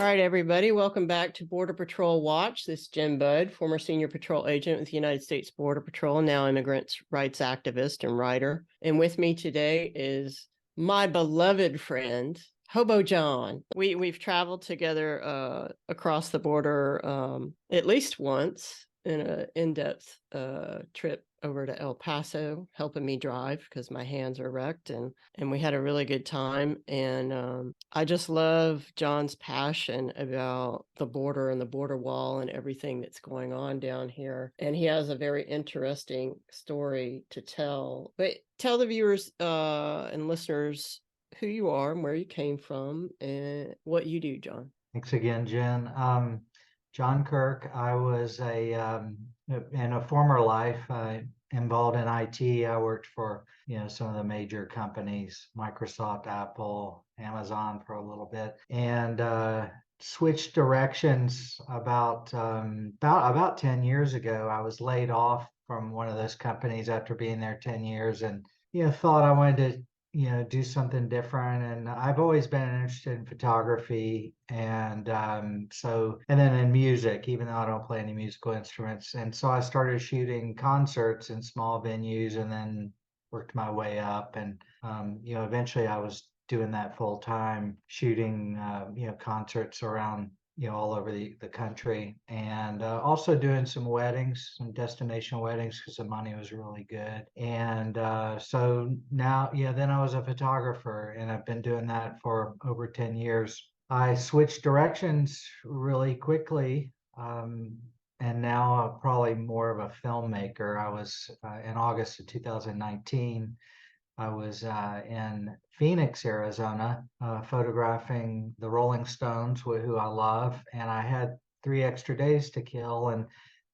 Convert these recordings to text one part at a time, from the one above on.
right, everybody, welcome back to Border Patrol Watch. This is Jenn Budd, former senior patrol agent with the United States Border Patrol, now immigrant rights activist and writer. And with me today is my beloved friend, Hobo John. We've traveled together across the border at least once in an in-depth trip over to El Paso, helping me drive because my hands are wrecked, and we had a really good time. And I just love John's passion about the border and the border wall and everything that's going on down here. And he has a very interesting story to tell. But tell the viewers and listeners who you are and where you came from and what you do, John. Thanks again, Jen. John Kurc. I was in a former life involved in IT. I worked for some of the major companies, Microsoft, Apple, Amazon for a little bit, and switched directions about 10 years ago. I was laid off from one of those companies after being there 10 years, and thought I wanted to do something different. And I've always been interested in photography and then in music, even though I don't play any musical instruments. And so I started shooting concerts in small venues and then worked my way up. And, eventually I was doing that full time, shooting, concerts around all over the country, and also doing some weddings, some destination weddings, because the money was really good. And so now, then I was a photographer, and I've been doing that for over 10 years. I switched directions really quickly, and now I'm probably more of a filmmaker. I was in August of 2019. I was in Phoenix, Arizona, photographing the Rolling Stones, who I love, and I had 3 extra days to kill. And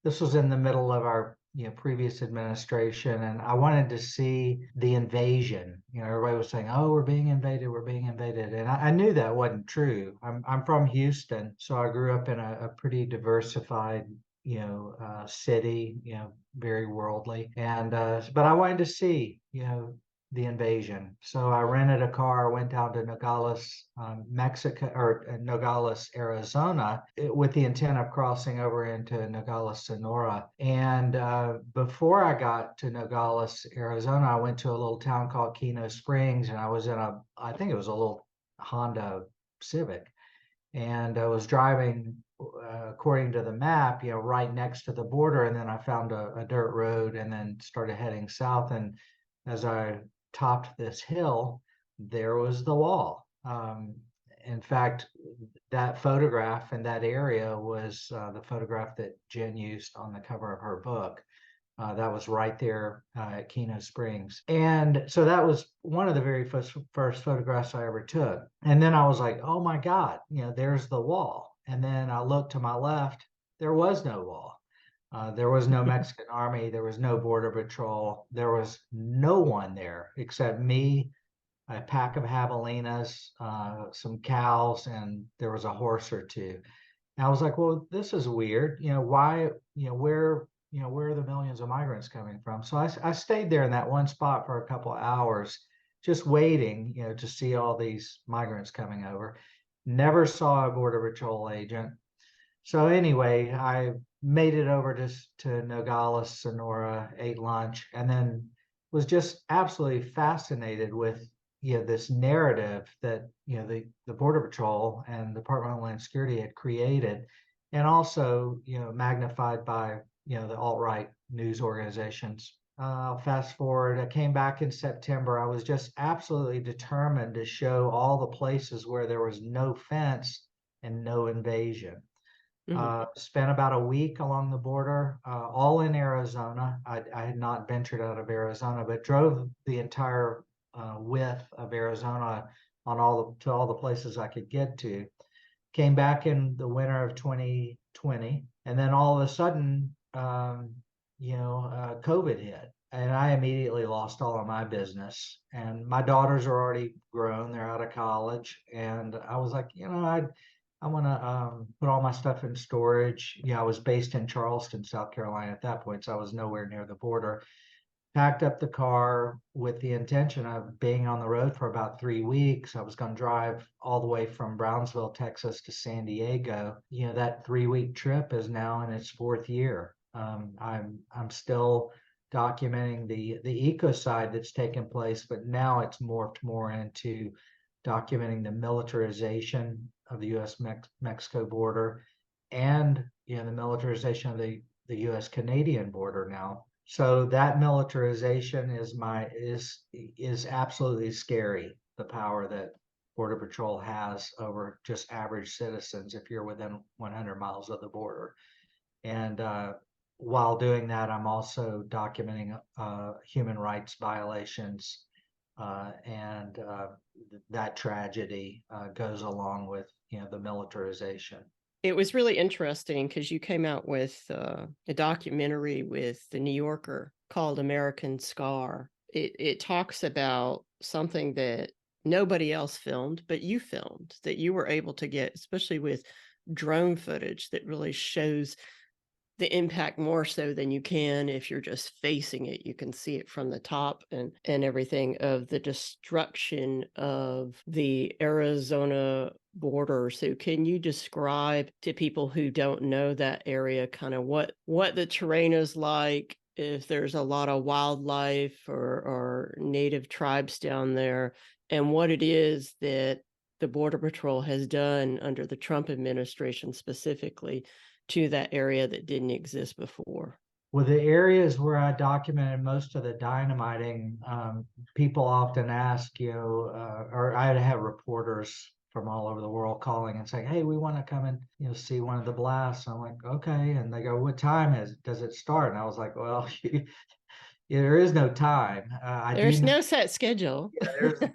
this was in the middle of our previous administration, and I wanted to see the invasion. Everybody was saying, "Oh, we're being invaded, we're being invaded," and I knew that wasn't true. I'm from Houston, so I grew up in a pretty diversified city, very worldly, and but I wanted to see the invasion. So I rented a car, went down to Nogales, Mexico, or Nogales, Arizona, with the intent of crossing over into Nogales, Sonora. And before I got to Nogales, Arizona, I went to a little town called Keno Springs, and I was in I think it was a little Honda Civic. And I was driving, according to the map, right next to the border. And then I found a dirt road and then started heading south. And as I topped this hill, there was the wall. In fact, that photograph in that area was the photograph that Jenn used on the cover of her book. That was right there at Keno Springs. And so that was one of the very first photographs I ever took. And then I was like, oh my God, there's the wall. And then I looked to my left, there was no wall. There was no Mexican army. There was no border patrol. There was no one there except me, a pack of javelinas, some cows, and there was a horse or two. And I was like, well, this is weird. Why, where are the millions of migrants coming from? So I stayed there in that one spot for a couple of hours, just waiting, to see all these migrants coming over. Never saw a border patrol agent. So anyway, I made it over to Nogales, Sonora, ate lunch, and then was just absolutely fascinated with this narrative that the Border Patrol and the Department of Homeland Security had created, and also magnified by the alt-right news organizations. Fast forward, I came back in September. I was just absolutely determined to show all the places where there was no fence and no invasion. Spent about a week along the border, all in Arizona. I had not ventured out of Arizona, but drove the entire width of Arizona to all the places I could get to. Came back in the winter of 2020, and then all of a sudden, COVID hit, and I immediately lost all of my business. And my daughters are already grown; they're out of college, and I was like, I want to put all my stuff in storage. I was based in Charleston, South Carolina at that point, so I was nowhere near the border. packed up the car with the intention of being on the road for about 3 weeks. I was going to drive all the way from Brownsville, Texas to San Diego. That 3 week trip is now in its fourth year. I'm still documenting the ecocide that's taken place, but now it's morphed more into documenting the militarization of the U.S.-Mexico border, and the militarization of the U.S.-Canadian border now. So that militarization is absolutely scary. The power that Border Patrol has over just average citizens if you're within 100 miles of the border. And while doing that, I'm also documenting human rights violations, and that tragedy goes along with the militarization. It was really interesting because you came out with a documentary with the New Yorker called American Scar. It talks about something that nobody else filmed, but you filmed, that you were able to get, especially with drone footage that really shows the impact more so than you can if you're just facing it. You can see it from the top and everything, of the destruction of the Arizona border. So can you describe to people who don't know that area kind of what the terrain is like, if there's a lot of wildlife or native tribes down there, and what it is that the Border Patrol has done under the Trump administration specifically to that area that didn't exist before? Well, the areas where I documented most of the dynamiting, people often ask, or I'd have reporters from all over the world calling and saying, "Hey, we want to come and see one of the blasts." I'm like, "Okay," and they go, "What time does it start?" And I was like, "Well, there is no time. I do There's know, no set schedule.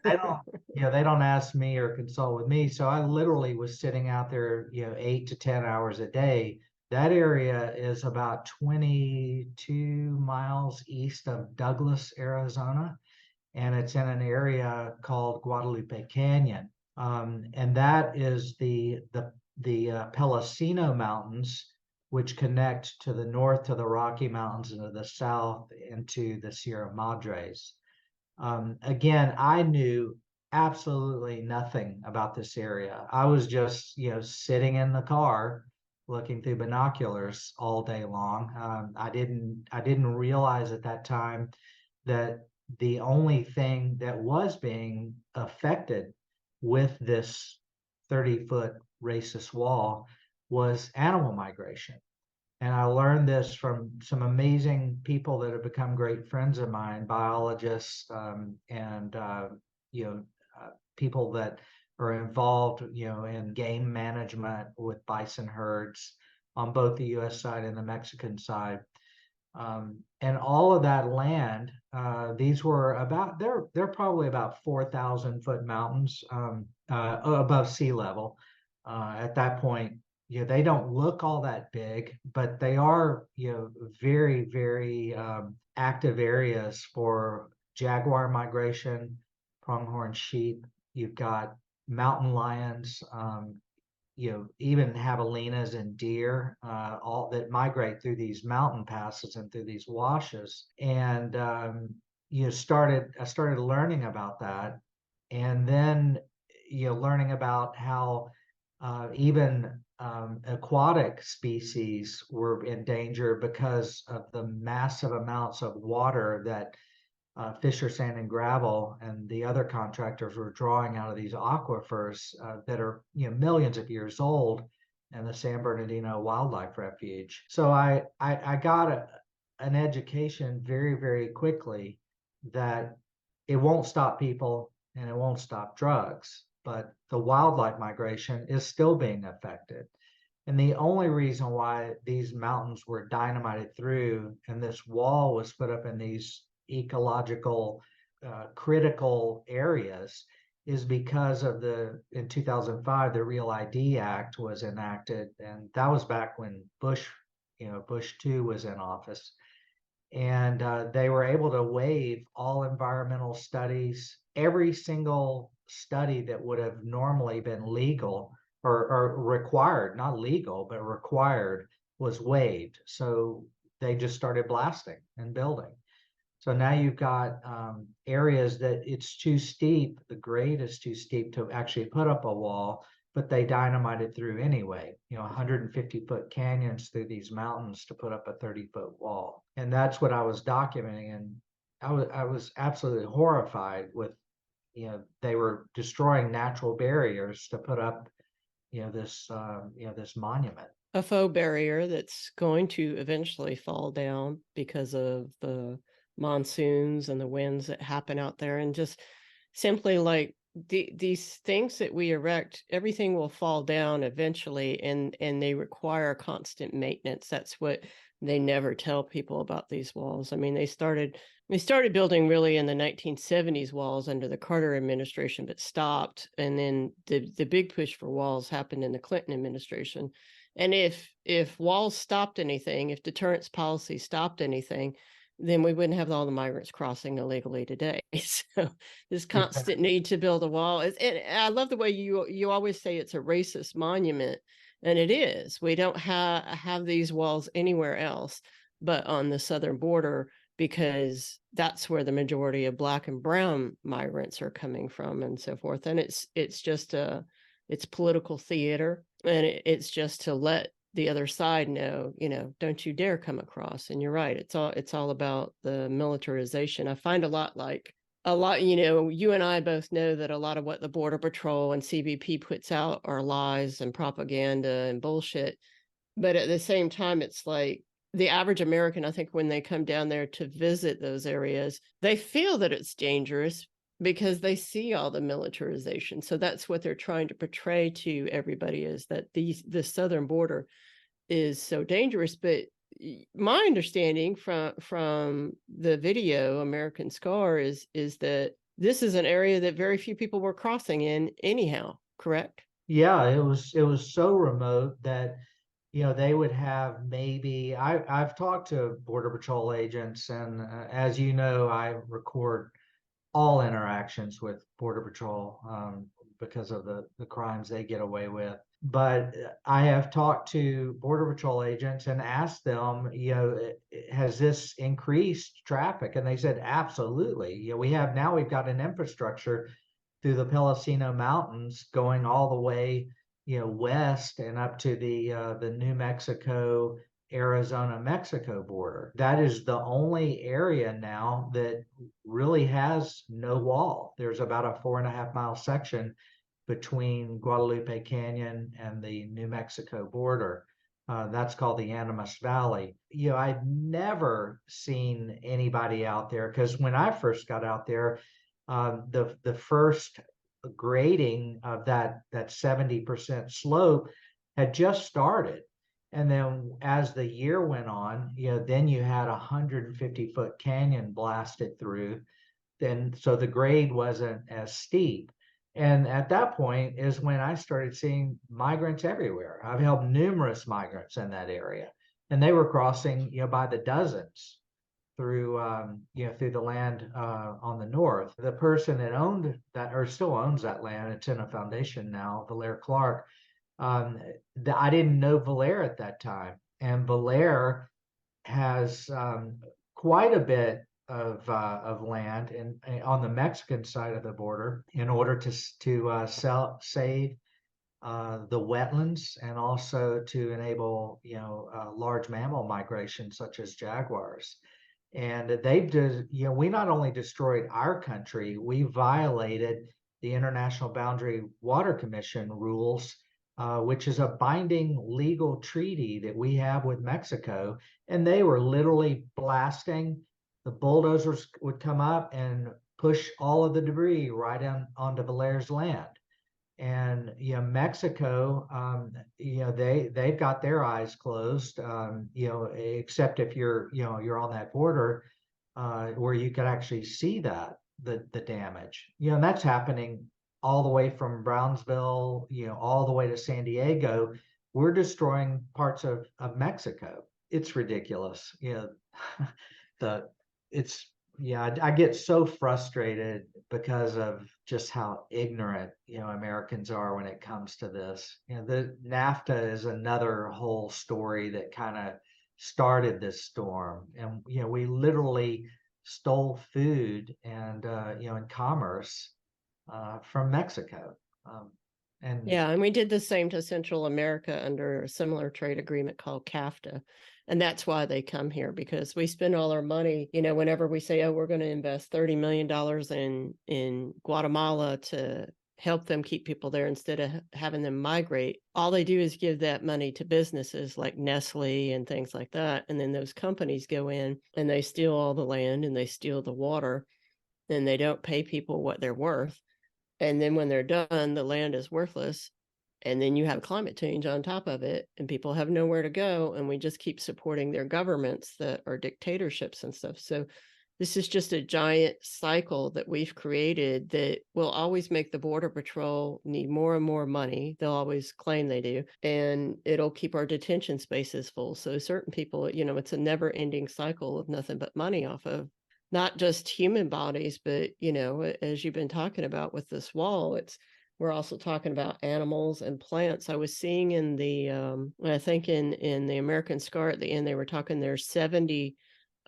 they don't ask me or consult with me. So I literally was sitting out there, 8 to 10 hours a day. That area is about 22 miles east of Douglas, Arizona, and it's in an area called Guadalupe Canyon. And that is the Pelosino Mountains, which connect to the north to the Rocky Mountains and to the south into the Sierra Madres. Again, I knew absolutely nothing about this area. I was just, sitting in the car looking through binoculars all day long. I didn't realize at that time that the only thing that was being affected with this 30-foot racist wall was animal migration. And I learned this from some amazing people that have become great friends of mine, biologists, and you know people that are involved, in game management with bison herds on both the U.S. side and the Mexican side. And all of that land, these were they're probably about 4,000-foot mountains, above sea level. At that point, they don't look all that big, but they are, very, very active areas for jaguar migration, pronghorn sheep. You've got mountain lions, even javelinas and deer, all that migrate through these mountain passes and through these washes. And I started learning about that, and then learning about how even aquatic species were in danger because of the massive amounts of water that Fisher Sand and Gravel and the other contractors were drawing out of these aquifers that are millions of years old, and the San Bernardino Wildlife Refuge. So I got an education very, very quickly that it won't stop people and it won't stop drugs, but the wildlife migration is still being affected. And the only reason why these mountains were dynamited through and this wall was put up in these ecological critical areas is because of in 2005, the Real ID Act was enacted. And that was back when Bush 2 was in office. And they were able to waive all environmental studies. Every single study that would have normally been legal or required, not legal, but required, was waived. So they just started blasting and building. So now you've got areas that it's too steep, the grade is too steep to actually put up a wall, but they dynamite it through anyway. 150-foot canyons through these mountains to put up a 30-foot wall. And that's what I was documenting. And I was absolutely horrified with, they were destroying natural barriers to put up, this monument. A faux barrier that's going to eventually fall down because of the monsoons and the winds that happen out there. And just simply like these things that we erect, everything will fall down eventually, and they require constant maintenance. That's what they never tell people about these walls. I mean, they started building really in the 1970s walls under the Carter administration, but stopped. And then the big push for walls happened in the Clinton administration. And if walls stopped anything, if deterrence policy stopped anything, then we wouldn't have all the migrants crossing illegally today. So this constant need to build a wall is, and I love the way you always say it's a racist monument, and it is. We don't have these walls anywhere else but on the southern border, because that's where the majority of Black and brown migrants are coming from and so forth. And it's just it's political theater, and it's just to let the other side know, don't you dare come across. And you're right, it's all about the militarization. I find a lot, you and I both know that a lot of what the Border Patrol and CBP puts out are lies and propaganda and bullshit. But at the same time, it's like the average American, I think, when they come down there to visit those areas, they feel that it's dangerous because they see all the militarization. So that's what they're trying to portray to everybody, is that the southern border is so dangerous. But my understanding from the video American Scar is that this is an area that very few people were crossing in anyhow, correct? Yeah, it was so remote that they would have maybe I've talked to Border Patrol agents, and as you know, I record all interactions with Border Patrol because of the crimes they get away with. But I have talked to Border Patrol agents and asked them, has this increased traffic? And they said, absolutely. We've got an infrastructure through the Pelosino Mountains going all the way, west and up to the New Mexico, Arizona, Mexico border. That is the only area now that really has no wall. There's about a 4.5 mile section between Guadalupe Canyon and the New Mexico border. That's called the Animas Valley. I'd never seen anybody out there, because when I first got out there, the first grading of that 70% slope had just started. And then as the year went on, then you had a 150-foot canyon blasted through. Then so the grade wasn't as steep. And at that point is when I started seeing migrants everywhere. I've helped numerous migrants in that area, and they were crossing, by the dozens through, through the land on the north. The person that owned that, or still owns that land, it's in a foundation now, Valaire Clark. I didn't know Valaire at that time, and Valaire has quite a bit of land on the Mexican side of the border in order to save the wetlands, and also to enable large mammal migration such as jaguars. And we not only destroyed our country, we violated the International Boundary Water Commission rules, which is a binding legal treaty that we have with Mexico. And they were literally blasting. The bulldozers would come up and push all of the debris right onto Valaire's land. And Mexico, they've got their eyes closed, except if you're on that border where you can actually see the damage. And that's happening all the way from Brownsville, all the way to San Diego. We're destroying parts of Mexico. It's ridiculous. I get so frustrated because of just how ignorant, Americans are when it comes to this. The NAFTA is another whole story that kind of started this storm. And, we literally stole food and and commerce from Mexico. And Yeah, and we did the same to Central America under a similar trade agreement called CAFTA. And that's why they come here, because we spend all our money, whenever we say, oh, we're going to invest $30 million in Guatemala to help them keep people there instead of having them migrate, all they do is give that money to businesses like Nestle and things like that. And then those companies go in and they steal all the land and they steal the water, and they don't pay people what they're worth. And then when they're done, the land is worthless. And then you have climate change on top of it, and people have nowhere to go. And we just keep supporting their governments that are dictatorships and stuff. So this is just a giant cycle that we've created that will always make the Border Patrol need more and more money. They'll always claim they do. And it'll keep our detention spaces full. So certain people, it's a never ending cycle of nothing but money off of not just human bodies, but, as you've been talking about with this wall, we're also talking about animals and plants. I was seeing in the, I think in the American Scar at the end, they were talking there's 70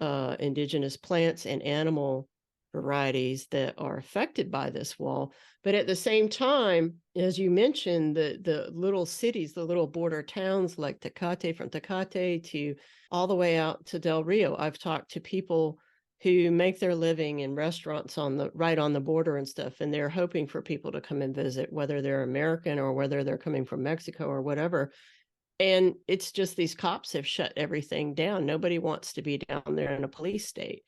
indigenous plants and animal varieties that are affected by this wall. But at the same time, as you mentioned, the little cities, the little border towns like Tecate, from Tecate to all the way out to Del Rio, I've talked to people who make their living in restaurants right on the border and stuff, and they're hoping for people to come and visit, whether they're American or whether they're coming from Mexico or whatever. And it's just these cops have shut everything down. Nobody wants to be down there in a police state.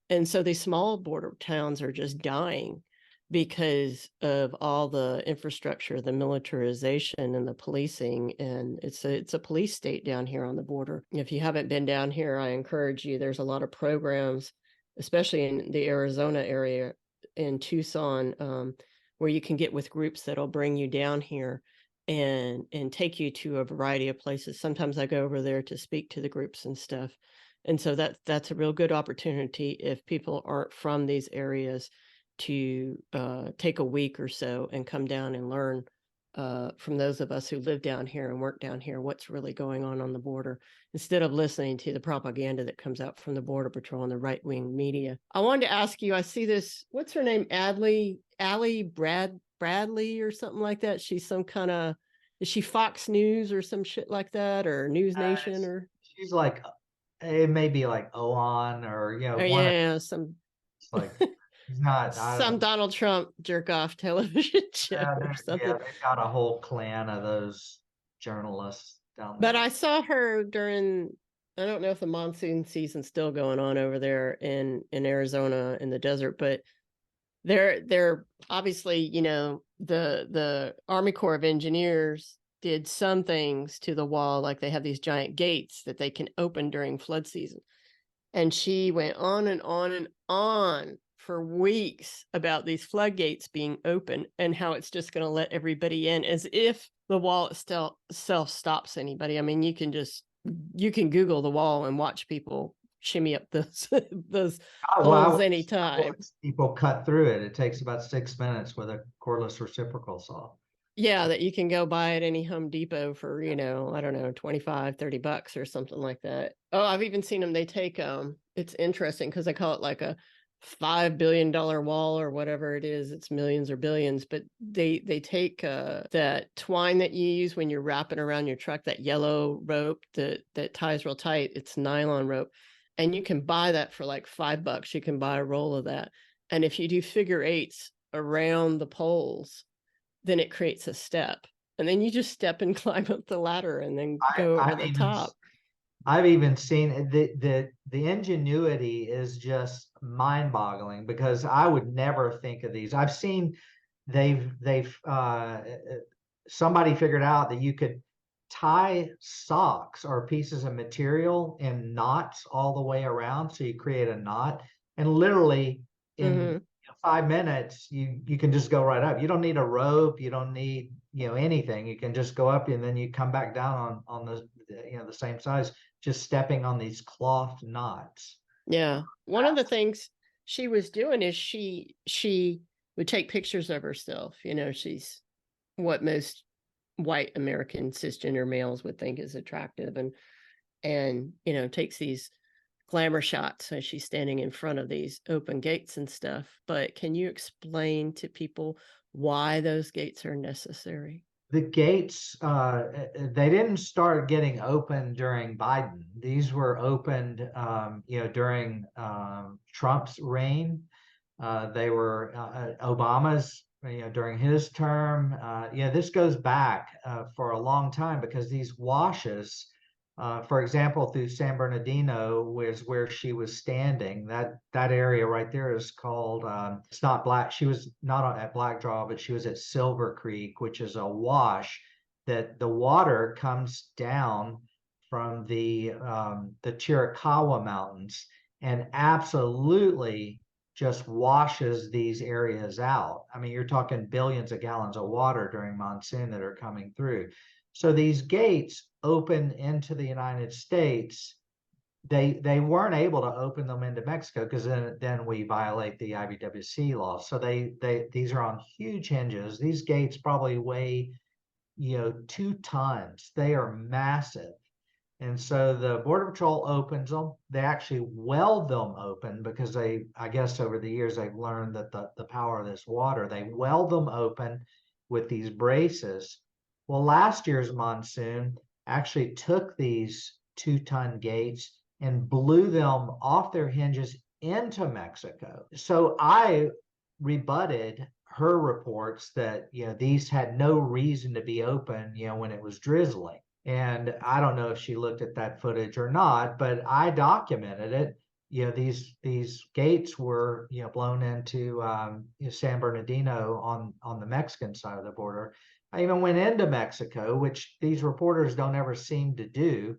And so these small border towns are just dying because of all the infrastructure, the militarization and the policing. And it's a police state down here on the border. If you haven't been down here, I encourage you. There's a lot of programs, especially in the Arizona area, in Tucson, where you can get with groups that'll bring you down here and take you to a variety of places. Sometimes I go over there to speak to the groups and stuff. And so that's a real good opportunity if people aren't from these areas to take a week or so and come down and learn from those of us who live down here and work down here what's really going on the border, instead of listening to the propaganda that comes out from the Border Patrol and the right-wing media. I wanted to ask you, I see this, what's her name? Allie Bradley or something like that. She's some kind of, is she Fox News or some shit like that, or News Nation, or she's like, it may be like Oan or oh one of yeah, some like he's not. I some Donald Trump jerk off television show yeah, or yeah, something. they've got a whole clan of those journalists down But there. I saw her during, I don't know if the monsoon season's still going on over there in Arizona in the desert, but they're obviously, the Army Corps of Engineers did some things to the wall, like they have these giant gates that they can open during flood season. And she went on and on and on for weeks about these floodgates being open and how it's just going to let everybody in, as if the wall itself stops anybody. I mean, you can Google the wall and watch people shimmy up those those Oh, well, holes anytime. people cut through it. It takes about 6 minutes with a cordless reciprocal saw. Yeah, that you can go buy at any Home Depot for, I don't know, 25, $30 or something like that. Oh, I've even seen them. They take, it's interesting because they call it like a $5 billion wall or whatever it is. It's millions or billions, but they take that twine that you use when you're wrapping around your truck, that yellow rope that ties real tight. It's nylon rope. And you can buy that for like $5. You can buy a roll of that. And if you do figure eights around the poles, then it creates a step, and then you just step and climb up the ladder and then go over the top. I've even seen the ingenuity is just mind-boggling because I would never think of these. I've seen they've somebody figured out that you could tie socks or pieces of material in knots all the way around, so you create a knot, and literally in 5 minutes you can just go right up. You don't need a rope, you don't need anything. You can just go up and then you come back down on the same size, just stepping on these cloth knots. Yeah. One of the things she was doing is she would take pictures of herself. She's what most white American cisgender males would think is attractive, and takes these glamour shots. So she's standing in front of these open gates and stuff. But can you explain to people why those gates are necessary? The gates, they didn't start getting open during Biden. These were opened, during Trump's reign. They were Obama's, during his term. This goes back for a long time because these washes, for example, through San Bernardino was where she was standing. That area right there is called. It's not Black. She was not at Black Draw, but she was at Silver Creek, which is a wash that the water comes down from the Chiricahua Mountains and absolutely just washes these areas out. I mean, you're talking billions of gallons of water during monsoon that are coming through. So these gates open into the United States. They weren't able to open them into Mexico because then we violate the IBWC law. So these are on huge hinges. These gates probably weigh 2 tons. They are massive. And so the Border Patrol opens them. They actually weld them open because I guess over the years, they've learned that the power of this water, they weld them open with these braces. Well, last year's monsoon actually took these 2-ton gates and blew them off their hinges into Mexico. So I rebutted her reports that, these had no reason to be open, when it was drizzling. And I don't know if she looked at that footage or not, but I documented it. These gates were blown into San Bernardino on the Mexican side of the border. I even went into Mexico, which these reporters don't ever seem to do,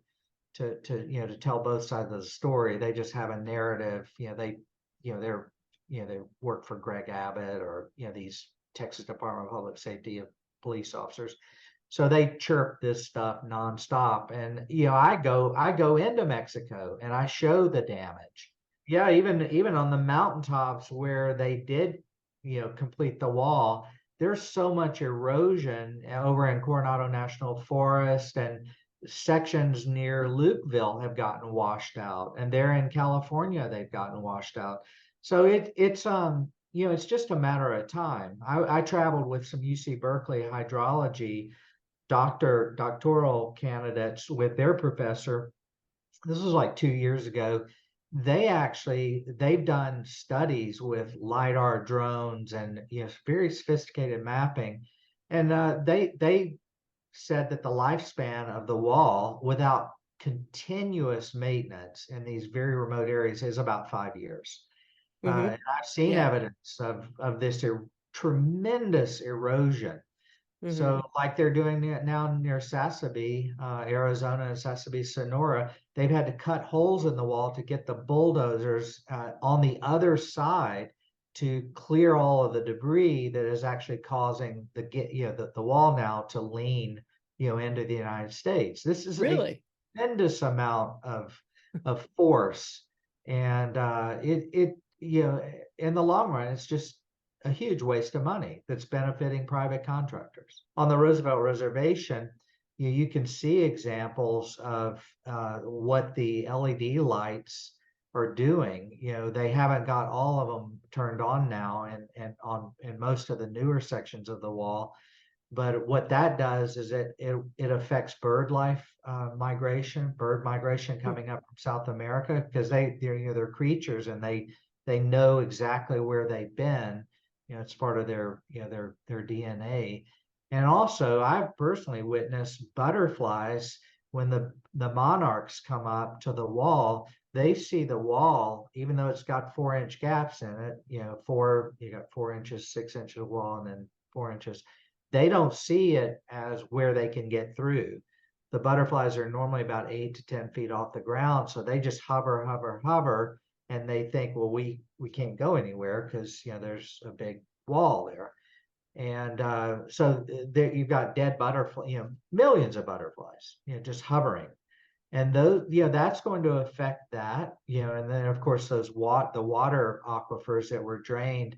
to tell both sides of the story. They just have a narrative. They work for Greg Abbott or these Texas Department of Public Safety of police officers. So they chirp this stuff nonstop. And I go into Mexico and I show the damage. Yeah, even on the mountaintops where they did, complete the wall, there's so much erosion over in Coronado National Forest, and sections near Lukeville have gotten washed out, and there in California they've gotten washed out. So it's just a matter of time. I traveled with some UC Berkeley hydrology doctoral candidates with their professor. This was like 2 years ago. They've done studies with LiDAR drones and very sophisticated mapping, and they said that the lifespan of the wall without continuous maintenance in these very remote areas is about 5 years. Mm-hmm. And I've seen Yeah. evidence of this tremendous erosion. Mm-hmm. So, like they're doing it now near Sassabee, Arizona, and Sassabee, Sonora, they've had to cut holes in the wall to get the bulldozers on the other side to clear all of the debris that is actually causing the wall now to lean, into the United States. This is a Really? tremendous amount of force, and in the long run, it's just a huge waste of money that's benefiting private contractors. On the Roosevelt Reservation, you can see examples of what the LED lights are doing. They haven't got all of them turned on now, and on in most of the newer sections of the wall. But what that does is it affects bird migration coming up from South America, because they're creatures, and they know exactly where they've been. It's part of their DNA. And also, I've personally witnessed butterflies when the monarchs come up to the wall. They see the wall, even though it's got 4-inch gaps in it. You got 4 inches, 6 inches of wall, and then 4 inches. They don't see it as where they can get through. The butterflies are normally about 8 to 10 feet off the ground, so they just hover, hover, hover, and they think, well, we can't go anywhere because there's a big wall there. And so there you've got dead butterfly, millions of butterflies, just hovering. And those, that's going to affect that, and then of course the water aquifers that were drained,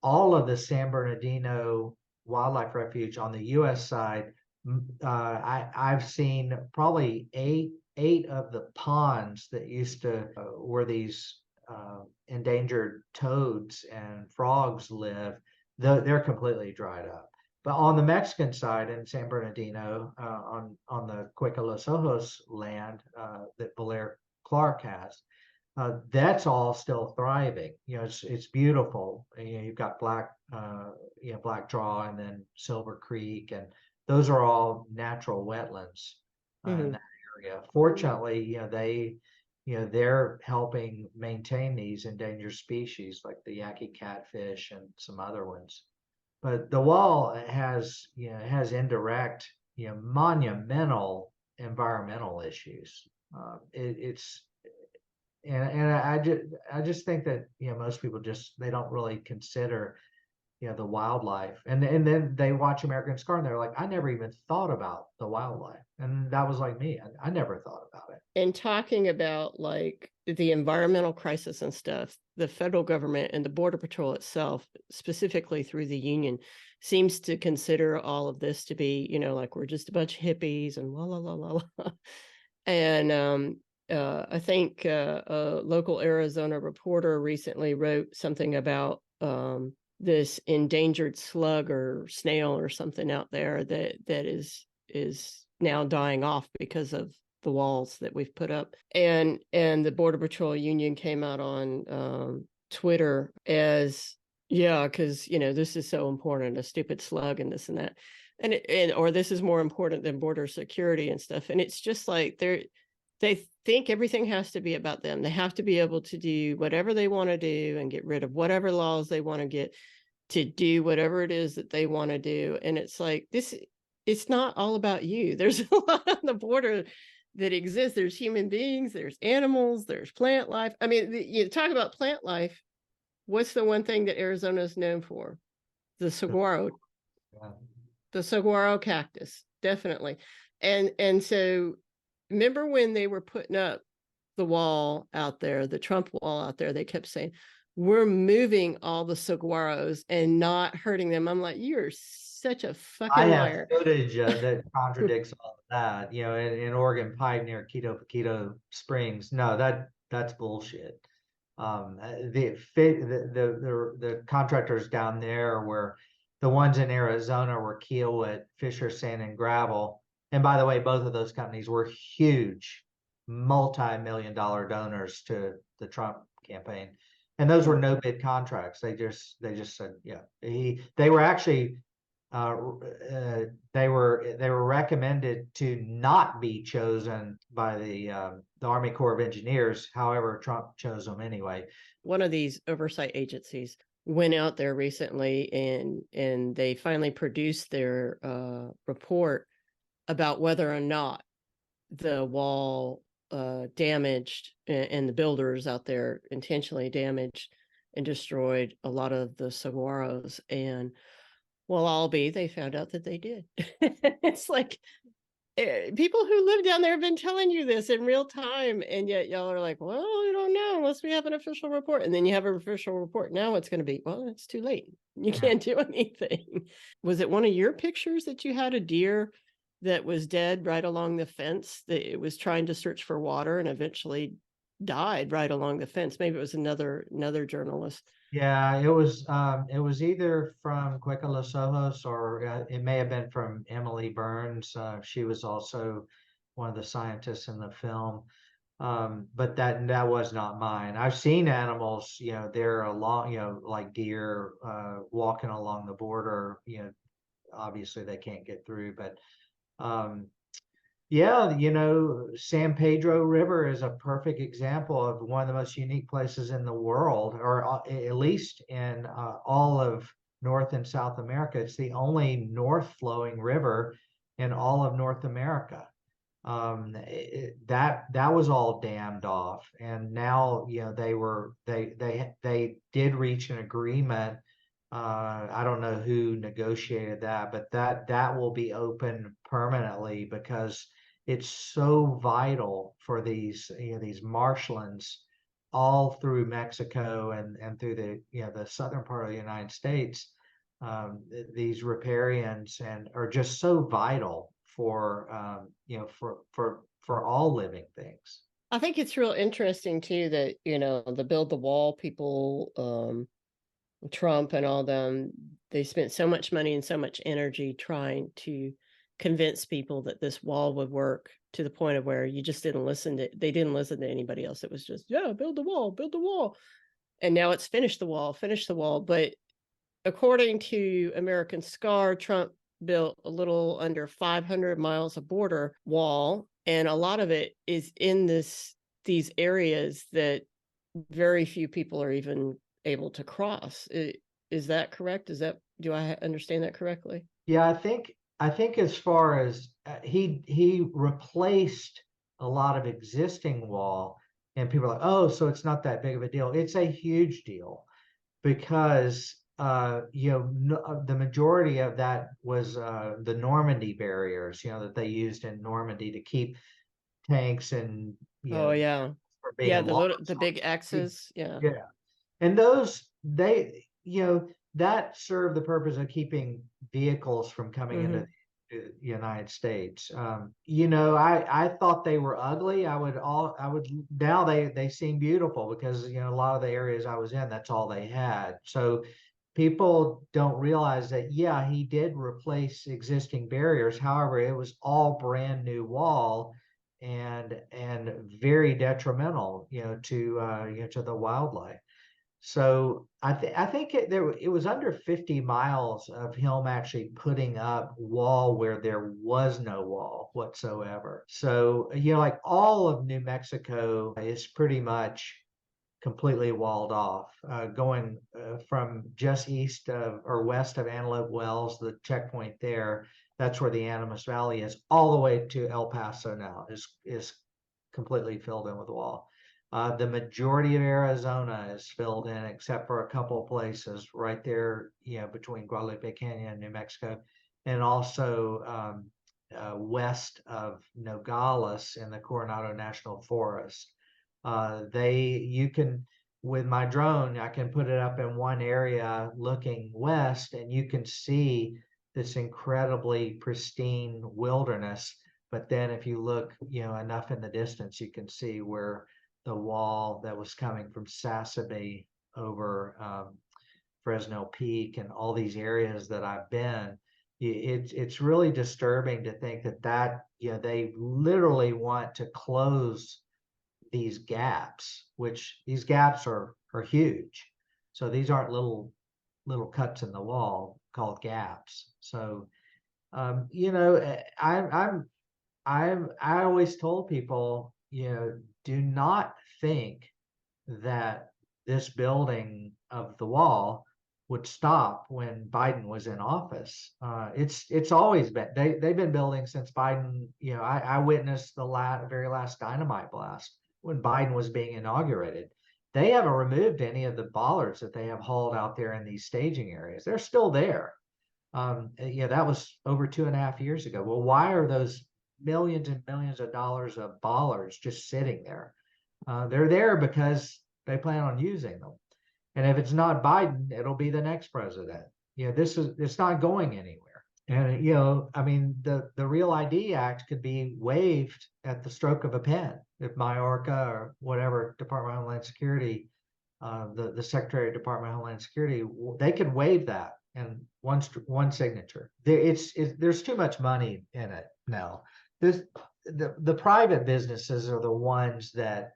all of the San Bernardino Wildlife Refuge on the U.S. side. I've seen probably 8 8 of the ponds that used to where these endangered toads and frogs live, they're completely dried up. But on the Mexican side in San Bernardino, on the Cueca Los Ojos land that Blair Clark has, that's all still thriving. It's beautiful. You've got Black Draw and then Silver Creek, and those are all natural wetlands in Mhm. that area. Fortunately, they're helping maintain these endangered species like the yaqui catfish and some other ones. But the wall has indirect, monumental environmental issues. It's and I just think that most people they don't really consider the wildlife, and then they watch American Scar and they're like, I never even thought about the wildlife, and that was like me. I never thought about it. And talking about like the environmental crisis and stuff, the federal government and the Border Patrol itself, specifically through the union, seems to consider all of this to be, like we're just a bunch of hippies and la la la la la. And I think a local Arizona reporter recently wrote something about this endangered slug or snail or something out there that is now dying off because of the walls that we've put up. And the Border Patrol union came out on Twitter as, yeah, because this is so important, a stupid slug and this and that. And or this is more important than border security and stuff. And it's just like they think everything has to be about them. They have to be able to do whatever they want to do and get rid of whatever laws they want to get to do whatever it is that they want to do. And it's like it's not all about you. There's a lot on the border that exists. There's human beings, there's animals, there's plant life. I mean, you talk about plant life. What's the one thing that Arizona is known for? The saguaro, Yeah. the saguaro cactus, definitely. And so remember when they were putting up the wall out there, the Trump wall out there, they kept saying, we're moving all the saguaros and not hurting them. I'm like, you're such a I fucking have liar. footage that contradicts all of that. In Oregon Pike near Quito Springs. No, that's bullshit. The contractors down there were the ones in Arizona were Kiewit, Fisher Sand and Gravel. And by the way, both of those companies were huge, multi-million-dollar donors to the Trump campaign. And those were no bid contracts. They just said, yeah. They were actually they were recommended to not be chosen by the Army Corps of Engineers. However, Trump chose them anyway. One of these oversight agencies went out there recently and they finally produced their report about whether or not the wall damaged and the builders out there intentionally damaged and destroyed a lot of the saguaros. And well, albeit they found out that they did. It's like people who live down there have been telling you this in real time, and yet y'all are like, well, we don't know unless we have an official report. And then you have an official report. Now it's going to be, well, it's too late. You can't do anything. Was it one of your pictures that you had a deer that was dead right along the fence, that it was trying to search for water and eventually died right along the fence? Maybe it was another journalist. Yeah, it was either from Cueca Los Ojos or it may have been from Emily Burns. She was also one of the scientists in the film. But that was not mine. I've seen animals, they're along, like deer walking along the border. Obviously they can't get through, but um, yeah, San Pedro River is a perfect example of one of the most unique places in the world, or at least in all of North and South America. It's the only north flowing river in all of North America. That was all dammed off, and now they did reach an agreement. I don't know who negotiated that, but that will be open permanently because it's so vital for these marshlands all through Mexico and through the southern part of the United States. These riparians and are just so vital for for all living things. I think it's real interesting too that, the build the wall people, Trump and all them, they spent so much money and so much energy trying to convince people that this wall would work, to the point of where you just they didn't listen to anybody else. It was just, yeah, build the wall, build the wall. And now it's finish the wall, finish the wall. But according to American Scar, Trump built a little under 500 miles of border wall, and a lot of it is in these areas that very few people are even able to cross. Is that correct? Do I understand that correctly? Yeah, I think as far as he replaced a lot of existing wall, and people are like, oh, so it's not that big of a deal. It's a huge deal because the majority of that was the Normandy barriers, that they used in Normandy to keep tanks and Oh yeah. from being Yeah, lost. the big X's. Yeah. Yeah, and those that serve the purpose of keeping vehicles from coming into the United States. I thought they were ugly. I would now they seem beautiful because a lot of the areas I was in, that's all they had. So people don't realize that, yeah, he did replace existing barriers. However, it was all brand new wall and very detrimental, to the wildlife. So I think it was under 50 miles of him actually putting up wall where there was no wall whatsoever. So like all of New Mexico is pretty much completely walled off, going from just east of or west of Antelope Wells, the checkpoint there. That's where the Animas Valley is, all the way to El Paso now is completely filled in with wall. The majority of Arizona is filled in, except for a couple of places right there, between Guadalupe Canyon and New Mexico, and also west of Nogales in the Coronado National Forest. You can, with my drone, I can put it up in one area looking west, and you can see this incredibly pristine wilderness. But then if you look, enough in the distance, you can see where the wall that was coming from Sassabee over Fresno Peak and all these areas that I've been. It's really disturbing to think that they literally want to close these gaps, which these gaps are huge. So these aren't little cuts in the wall called gaps. So I always told people, do not think that this building of the wall would stop when Biden was in office. It's always been, they've been building since Biden. I witnessed the very last dynamite blast when Biden was being inaugurated. They haven't removed any of the bollards that they have hauled out there in these staging areas. They're still there. That was over 2.5 years ago. Well, why are those millions and millions of dollars of bollards just sitting there? They're there because they plan on using them. And if it's not Biden, it'll be the next president. It's not going anywhere. And I mean, the Real ID Act could be waived at the stroke of a pen if Mayorkas or whatever Department of Homeland Security, the Secretary of Department of Homeland Security, they could waive that and one signature. There's too much money in it now. The private businesses are the ones that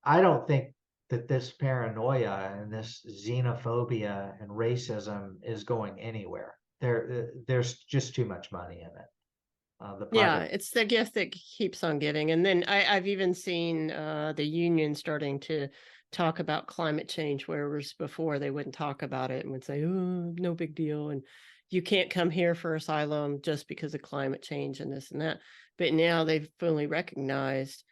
I don't think that this paranoia and this xenophobia and racism is going anywhere. There's just too much money in it. Yeah, it's the gift that keeps on giving. And then I've even seen the union starting to talk about climate change, whereas before they wouldn't talk about it and would say, oh, no big deal. And you can't come here for asylum just because of climate change and this and that. But now they've fully recognized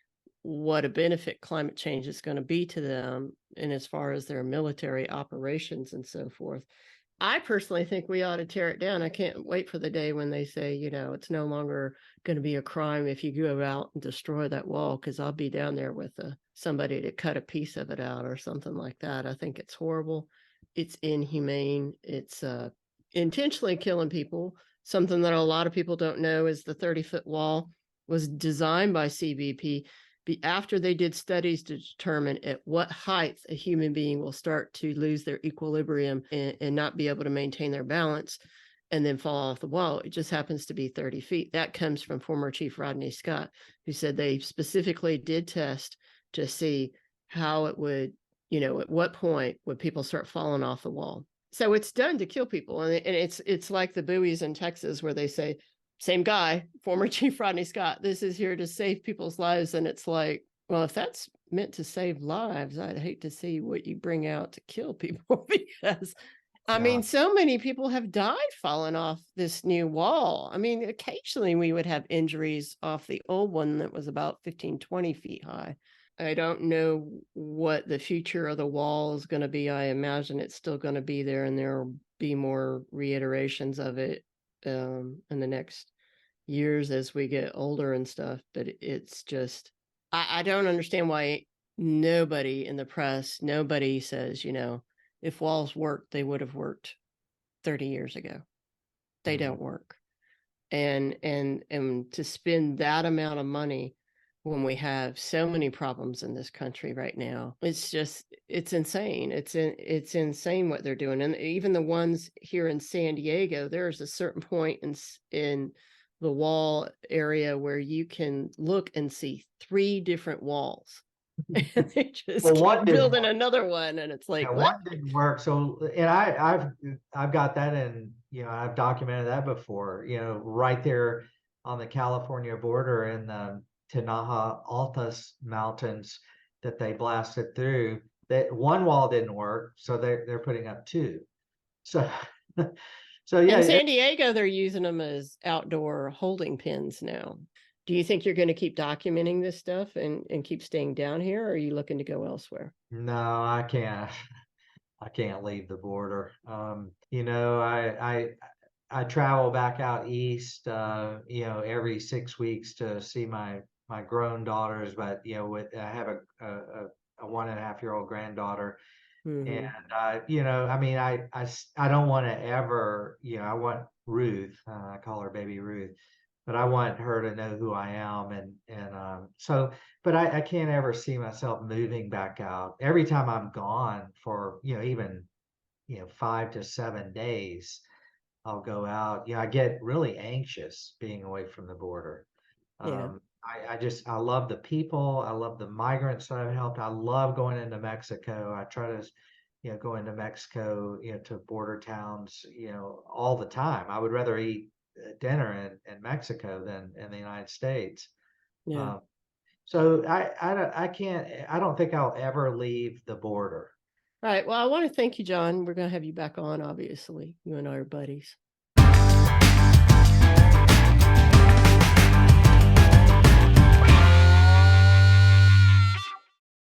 what a benefit climate change is going to be to them, and as far as their military operations and so forth. I personally think we ought to tear it down. I can't wait for the day when they say, it's no longer going to be a crime if you go out and destroy that wall, because I'll be down there with somebody to cut a piece of it out or something like that. I think it's horrible. It's inhumane. It's intentionally killing people Something that a lot of people don't know is the 30-foot wall was designed by CBP after they did studies to determine at what height a human being will start to lose their equilibrium and not be able to maintain their balance and then fall off the wall. It just happens to be 30 feet. That comes from former Chief Rodney Scott, who said they specifically did test to see how it would, at what point would people start falling off the wall. So it's done to kill people. And it's like the buoys in Texas where they say, same guy, former Chief Rodney Scott, this is here to save people's lives. And it's like, well, if that's meant to save lives, I'd hate to see what you bring out to kill people because, I mean, so many people have died falling off this new wall. I mean, occasionally we would have injuries off the old one that was about 15, 20 feet high. I don't know what the future of the wall is going to be. I imagine it's still going to be there and there will be more reiterations of it in the next years as we get older and stuff. But it's just, I don't understand why nobody in the press, nobody says, if walls worked, they would have worked 30 years ago. They don't work. And to spend that amount of money when we have so many problems in this country right now, it's insane. It's insane what they're doing. And even the ones here in San Diego, there's a certain point in the wall area where you can look and see 3 different walls. And they just keep building another one, and it's like, one didn't work. So, and I've got that in, I've documented that before, right there on the California border in the Tinaja Altas mountains that they blasted through. That one wall didn't work, so they're putting up 2. So, yeah. In San Diego, they're using them as outdoor holding pens now. Do you think you're going to keep documenting this stuff and keep staying down here, or are you looking to go elsewhere? No, I can't. I can't leave the border. I travel back out east, every 6 weeks to see my grown daughters, but I have a 1.5-year-old granddaughter. And I don't want to ever, I want Ruth, I call her baby Ruth, but I want her to know who I am. But I can't ever see myself moving back out. Every time I'm gone for, even, 5 to 7 days, I'll go out. I get really anxious being away from the border. Yeah. I love the people. I love the migrants that I've helped. I love going into Mexico. I try to, go into Mexico, to border towns, all the time. I would rather eat dinner in Mexico than in the United States. Yeah. So I don't think I'll ever leave the border. All right. Well, I want to thank you, John. We're going to have you back on, obviously. You and I are buddies.